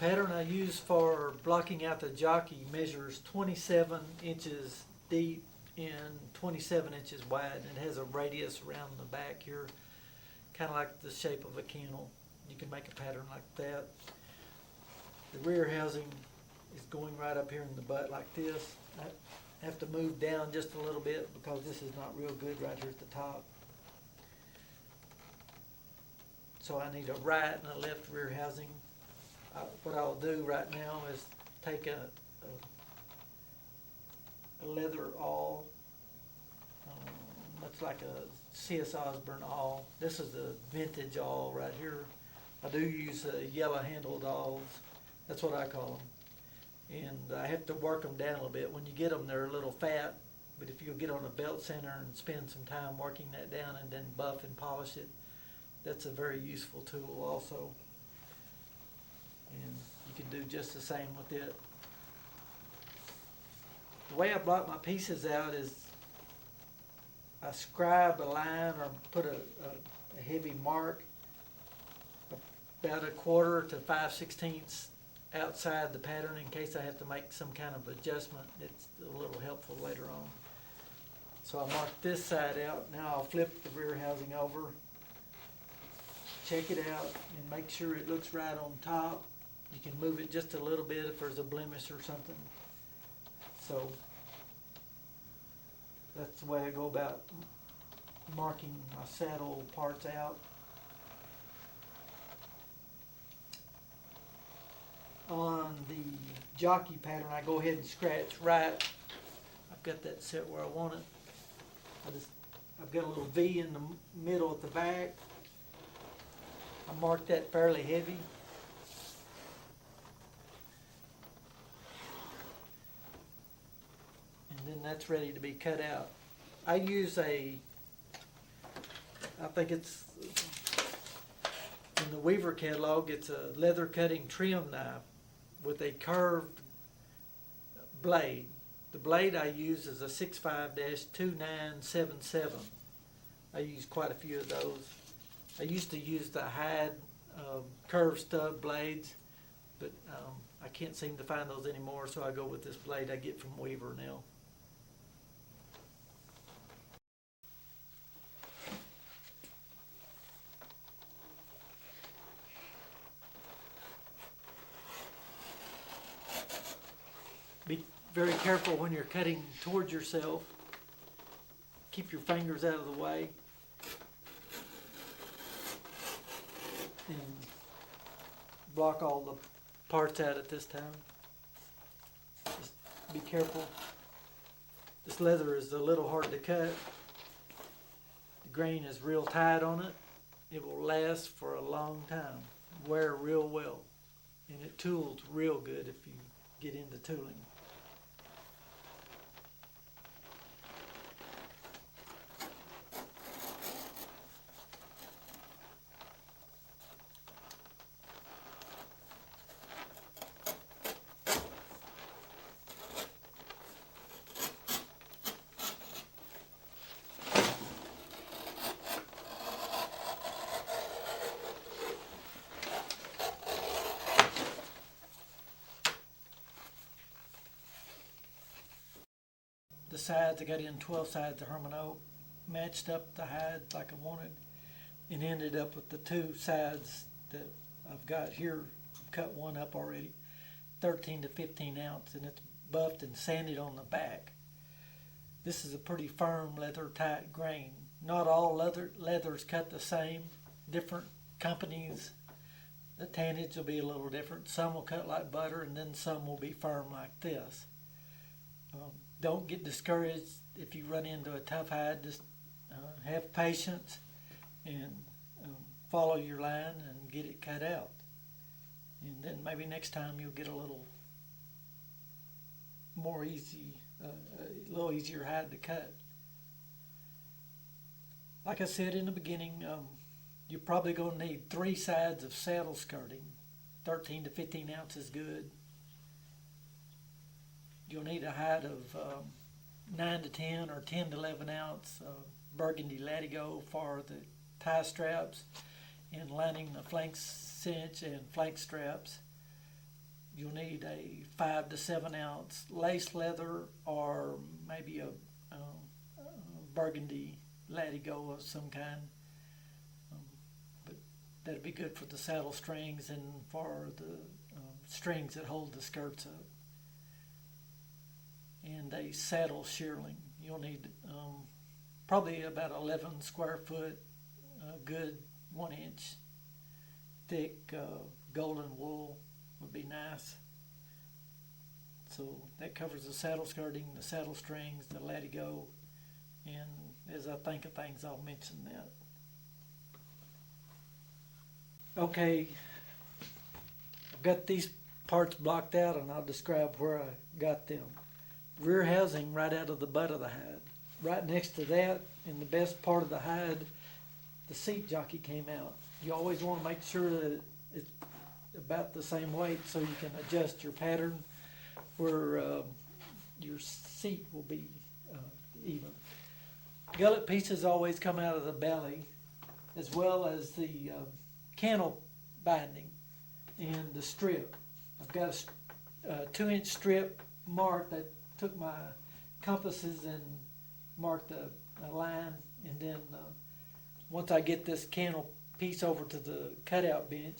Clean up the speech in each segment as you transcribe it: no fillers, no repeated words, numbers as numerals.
pattern I use for blocking out the jockey measures 27 inches deep and 27 inches wide, and it has a radius around the back here, kind of like the shape of a kennel. You can make a pattern like that. The rear housing is going right up here in the butt like this. I have to move down just a little bit because this is not real good right here at the top. So I need a right and a left rear housing. What I'll do right now is take a leather awl, looks like a C.S. Osborne awl. This is a vintage awl right here. I do use yellow handled awls. That's what I call them. And I have to work them down a little bit. When you get them, they're a little fat, but if you'll get on a belt center and spend some time working that down and then buff and polish it, that's a very useful tool also. And you can do just the same with it. The way I block my pieces out is I scribe a line or put a heavy mark about 1/4 to 5/16 outside the pattern in case I have to make some kind of adjustment. It's a little helpful later on. So I mark this side out. Now I'll flip the rear housing over, check it out, and make sure it looks right on top. You can move it just a little bit if there's a blemish or something. So that's the way I go about marking my saddle parts out. On the jockey pattern, I go ahead and scratch right. I've got that set where I want it. I've got a little V in the middle at the back. I marked that fairly heavy. And then that's ready to be cut out. I use I think it's in the Weaver catalog, it's a leather cutting trim knife with a curved blade. The blade I use is a 65-2977. I use quite a few of those. I used to use the Hyde curved stub blades, but I can't seem to find those anymore, so I go with this blade I get from Weaver now. Be very careful when you're cutting towards yourself. Keep your fingers out of the way. And block all the parts out at this time. Just be careful. This leather is a little hard to cut. The grain is real tight on it. It will last for a long time. Wear real well. And it tools real good if you get into tooling. The sides, I got in 12 sides of Hermann Oak, matched up the hide like I wanted, and ended up with the 2 sides that I've got here. I've cut one up already, 13 to 15 ounce, and it's buffed and sanded on the back. This is a pretty firm leather tight grain. Not all leathers cut the same. Different companies, the tannage will be a little different. Some will cut like butter, and then some will be firm like this. Don't get discouraged if you run into a tough hide. Just have patience and follow your line and get it cut out. And then maybe next time you'll get a little more easy, a little easier hide to cut. Like I said in the beginning, you're probably going to need 3 sides of saddle skirting. 13 to 15 ounces good. You'll need a hide of 9 to 10 or 10 to 11 ounce burgundy latigo for the tie straps and lining the flank cinch and flank straps. you'll need a 5 to 7 ounce lace leather, or maybe a burgundy latigo of some kind. But that'd be good for the saddle strings and for the strings that hold the skirts up. And a saddle shearling. You'll need probably about 11 square foot, good 1 inch thick golden wool would be nice. So that covers the saddle skirting, the saddle strings, the latigo, and as I think of things, I'll mention that. Okay, I've got these parts blocked out, and I'll describe where I got them. Rear housing right out of the butt of the hide. Right next to that, in the best part of the hide, the seat jockey came out. You always want to make sure that it's about the same weight so you can adjust your pattern where your seat will be even. Gullet pieces always come out of the belly, as well as the cantle binding and the strip. I've got a 2-inch strip marked that took my compasses and marked a line, and then once I get this cantle piece over to the cutout bench,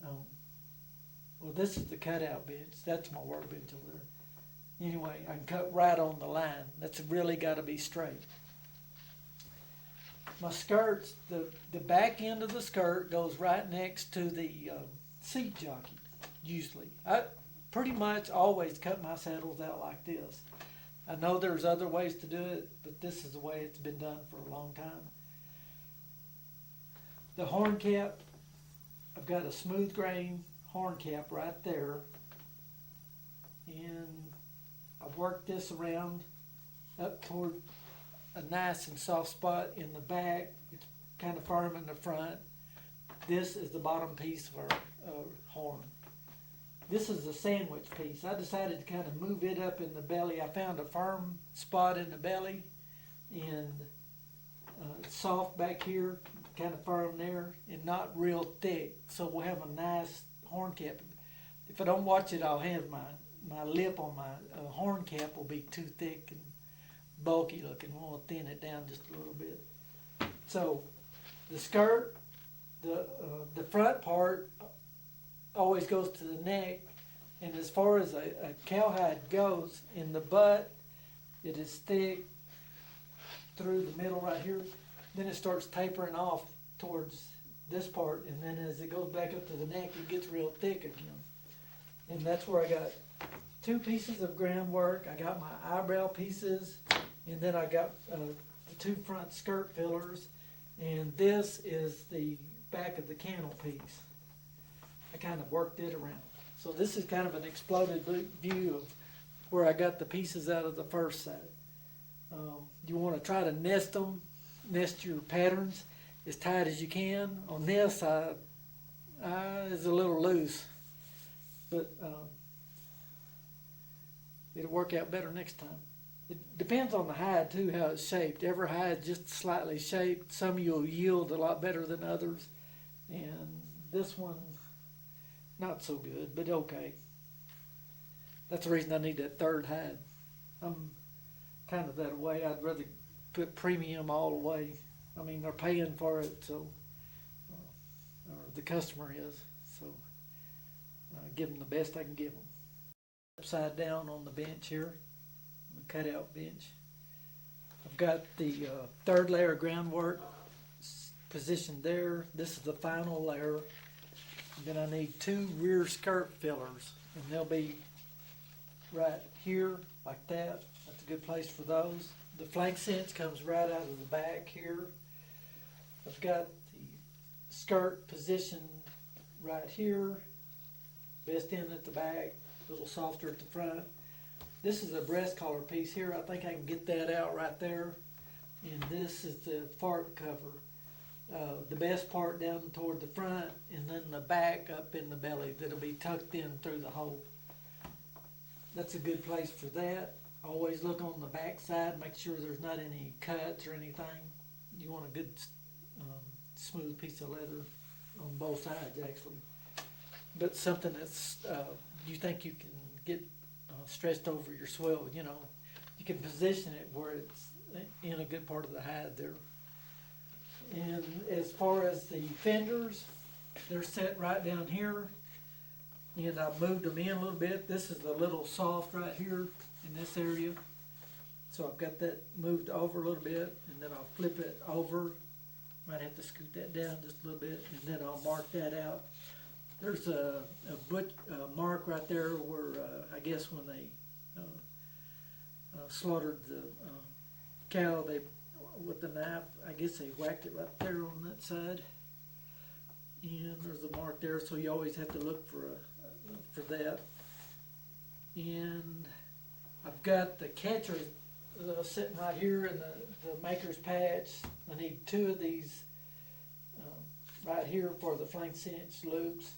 well, this is the cutout bench. That's my workbench over there. Anyway, I can cut right on the line. That's really got to be straight. My skirts, the back end of the skirt goes right next to the seat jockey, usually. I pretty much always cut my saddles out like this. I know there's other ways to do it, but this is the way it's been done for a long time. The horn cap, I've got a smooth grain horn cap right there, and I've worked this around up toward a nice and soft spot in the back. It's kind of firm in the front. This is the bottom piece of our horn. This is the sandwich piece. I decided to kind of move it up in the belly. I found a firm spot in the belly, and it's soft back here, kind of firm there, and not real thick. So we'll have a nice horn cap. If I don't watch it, I'll have my lip on my horn cap will be too thick and bulky looking. We'll thin it down just a little bit. So the skirt, the front part always goes to the neck, and as far as a cowhide goes, in the butt, it is thick through the middle right here. Then it starts tapering off towards this part, and then as it goes back up to the neck, it gets real thick again. And that's where I got 2 pieces of groundwork. I got my eyebrow pieces, and then I got the 2 front skirt fillers, and this is the back of the cantle piece. I kind of worked it around. So this is kind of an exploded view of where I got the pieces out of the first side. You want to try to nest your patterns as tight as you can. On this side, it's a little loose, but it'll work out better next time. It depends on the hide too, how it's shaped. Every hide just slightly shaped. Some you'll yield a lot better than others, and this one not so good, but okay. That's the reason I need that third hide. I'm kind of that way. I'd rather put premium all the way. I mean, they're paying for it, so or the customer is. So give them the best I can give them. Upside down on the bench here, the cutout bench. I've got the third layer of groundwork positioned there. This is the final layer. And then I need 2 rear skirt fillers, and they'll be right here like that. That's a good place for those. The flank cinch comes right out of the back here. I've got the skirt positioned right here, best end at the back, a little softer at the front. This is a breast collar piece here. I think I can get that out right there. And this is the fart cover. The best part down toward the front, and then the back up in the belly that'll be tucked in through the hole. That's a good place for that. Always look on the back side, make sure there's not any cuts or anything. You want a good smooth piece of leather on both sides actually. but something that's, you think you can get stretched over your swell, you know. You can position it where it's in a good part of the hide there. And as far as the fenders, they're set right down here. And I moved them in a little bit. This is a little soft right here in this area. So I've got that moved over a little bit, and then I'll flip it over. Might have to scoot that down just a little bit, and then I'll mark that out. There's a mark right there where I guess when they slaughtered the cow, they with the knife, I guess they whacked it right there on that side. And there's a mark there, so you always have to look for that. And I've got the catcher sitting right here in the maker's patch. I need 2 of these right here for the flank cinch loops.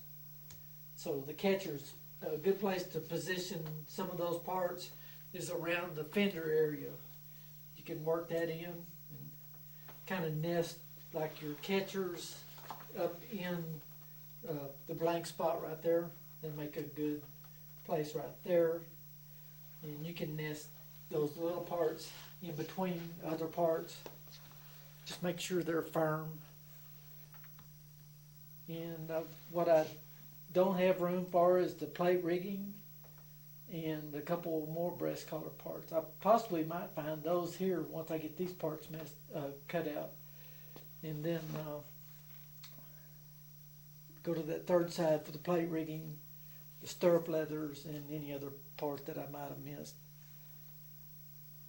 So the catcher's a good place to position some of those parts is around the fender area. You can work that in and kind of nest like your catchers up in the blank spot right there. Then make a good place right there. And you can nest those little parts in between other parts. Just make sure they're firm. And what I don't have room for is the plate rigging and a couple more breast collar parts. I possibly might find those here once I get these parts cut out. And then go to that third side for the plate rigging, the stirrup leathers, and any other part that I might have missed.